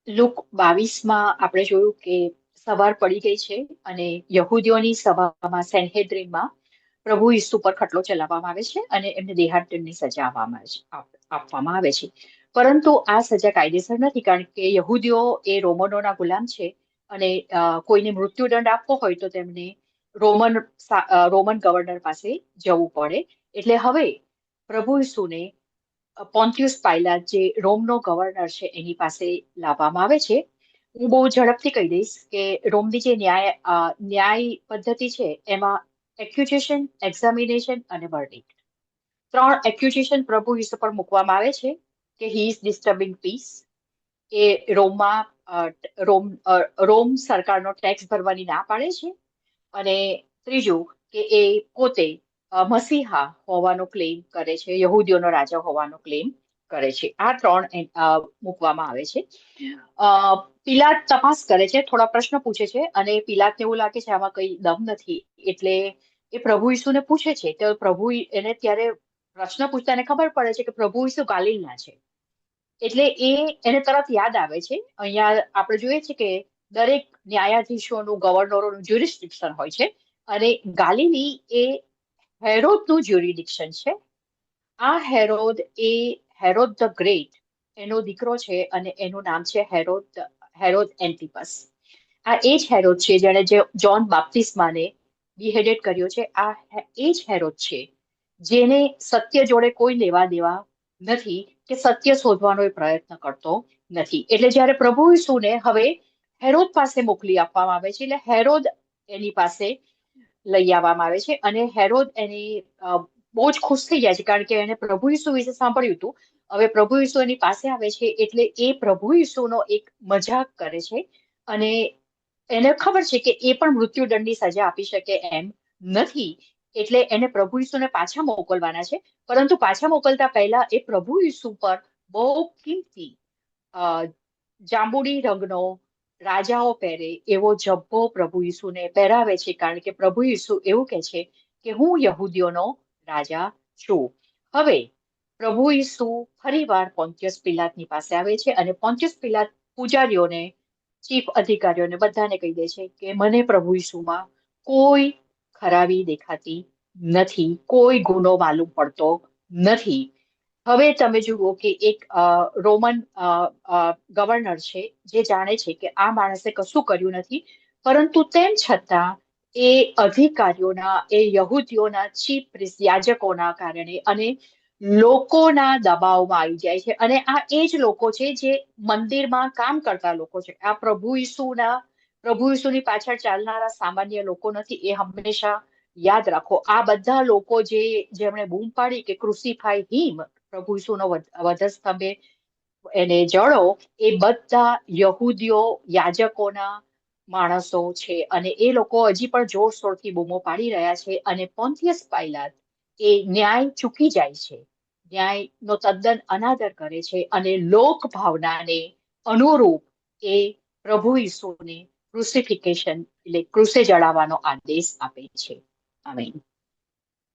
Look 22માં આપણે જોયું કે સવાર પડી ગઈ છે અને યહૂદીઓની સભામાં સેનહેદ્રિનમાં પ્રભુ ઈસુ પર ખટલો ચલાવવામાં આવે છે અને એમને દેહાડદંડની સજા આપવામાં આવે છે. પરંતુ આ સજા કાયદેસર નથી, કારણ કે યહૂદીઓ એ રોમનોના ગુલામ છે અને કોઈને મૃત્યુદંડ આપવો હોય તો તેમને રોમન ગવર્નર પાસે જવું પડે. એટલે હવે પ્રભુ ઈસુને પોન્ટિયસ પાયલાટ, જે રોમનો ગવર્નર છે, એની પાસે લાવવામાં આવે છે. હું બહુ ઝડપથી કહી દઈશ કે રોમની જે ન્યાય પદ્ધતિ છે એમાં એક્યુઝેશન, એક્ઝામિનેશન અને વર્ડિક્ટ, 3 એક્યુઝેશન પ્રભુ ઈસુ પર મૂકવામાં આવે છે કે હી ઇઝ ડિસ્ટર્બિંગ પીસ, એ રોમ સરકારનો ટેક્સ ભરવાની ના પાડે છે, અને ત્રીજું કે એ પોતે મસીહા હોવાનો ક્લેમ કરે છે, યહૂદીઓનો રાજા હોવાનો ક્લેમ કરે છે. આ 3 મૂકવામાં આવે છે. પિલાત તપાસ કરે છે, થોડા પ્રશ્ન પૂછે છે, અને પિલાતને એવું લાગે છે આમાં કઈ દમ નથી, એટલે એ પ્રભુ ઈસુને પૂછે છે. તો પ્રભુ એને ત્યારે પ્રશ્ન પૂછતા એને ખબર પડે છે કે પ્રભુ ઈસુ ગાલિલના છે. એટલે એને તરત યાદ આવે છે. અહીંયા આપણે જોઈએ છે કે દરેક ન્યાયાધીશોનું, ગવર્નરોનું જ્યુરિસ્ડિક્શન હોય છે, અને ગાલિલી એ હેરોદનું જ્યુરિડિક્શન છે. આ હેરોદ ધ ગ્રેટ એનો દીકરો છે, અને એનું નામ છે હેરોદ એન્ટિપસ. આ એ જ હેરોદ છે જેણે જોન બાપ્તિસ્માને બિહેડેડ કર્યો છે. આ એ જ હેરોદ છે જેને સત્ય જોડે કોઈ લેવા દેવા નથી, કે સત્ય શોધવાનો એ પ્રયત્ન કરતો નથી. એટલે જ્યારે પ્રભુ ઈસુને હવે હેરોદ પાસે મોકલી આપવામાં આવે છે, એટલે હેરોદ એની પાસે લઈ આવવામાં આવે છે, અને હેરોદ એની બહુ જ ખુશ થઈ જાય છે, કારણ કે એને પ્રભુ ઈસુ વિશે સાંભળ્યું હતું. હવે પ્રભુ ઈસુ એની પાસે આવે છે, એટલે એ પ્રભુ ઈસુનો એક મજાક કરે છે, અને એને ખબર છે કે એ પણ મૃત્યુદંડની સજા આપી શકે એમ નથી. એટલે એને પ્રભુ ઈસુને પાછા મોકલવાના છે, પરંતુ પાછા મોકલતા પહેલા એ પ્રભુ ઈસુ પર બહુ કિંમતી જાંબુડી રંગનો રાજાઓ પહેરે એવો જબ્બો પ્રભુ ઈસુને પહેરાવે છે, કારણ કે પ્રભુ ઈસુ એવું કહે છે કે હું યહૂદીઓનો રાજા છું. હવે પ્રભુ ઈસુ ફરીવાર પોન્ટિયસ પિલાતની પાસે આવે છે, અને પોન્ટિયસ પિલાત પૂજારીઓને, ચીફ અધિકારીઓને બધાને કહી દે છે કે મને પ્રભુ ઈસુમાં કોઈ ખરાબી દેખાતી નથી, કોઈ ગુનો માલુમ પડતો નથી. હવે તમે જુઓ કે એક રોમન ગવર્નર છે જે જાણે છે કે આ માણસે કશું કર્યું નથી, પરંતુ તેમ છતાં એ અધિકારીઓના, એ યહૂદીઓના ચીફ પ્રીસ્ટ, યાજકોના કારણે અને લોકોના દબાવમાં આવી જાય છે. અને આ એ જ લોકો છે જે મંદિરમાં કામ કરતા લોકો છે. આ પ્રભુ ઈસુની પાછળ ચાલનારા સામાન્ય લોકો નથી. એ હંમેશા યાદ રાખો. આ બધા લોકો જેમણે બૂમ પાડી કે ક્રુસિફાઈ હિમ, પ્રભુ ઈસુનો વધસ્તંભે એને જળો, એ બધા યહૂદીઓ, યાજકોના માણસો છે, અને એ લોકો હજી પણ જોરશોરથી બૂમો પાડી રહ્યા છે. અને પોન્ટિયસ પાયલાત એ ન્યાય ચૂકી જાય છે, ન્યાયનો તદ્દન અનાદર કરે છે, અને લોક ભાવનાને અનુરૂપ એ પ્રભુ ઈસુને ક્રુસિફિકેશન, એટલે ક્રુસે જડાવવાનો આદેશ આપે છે. આમીન.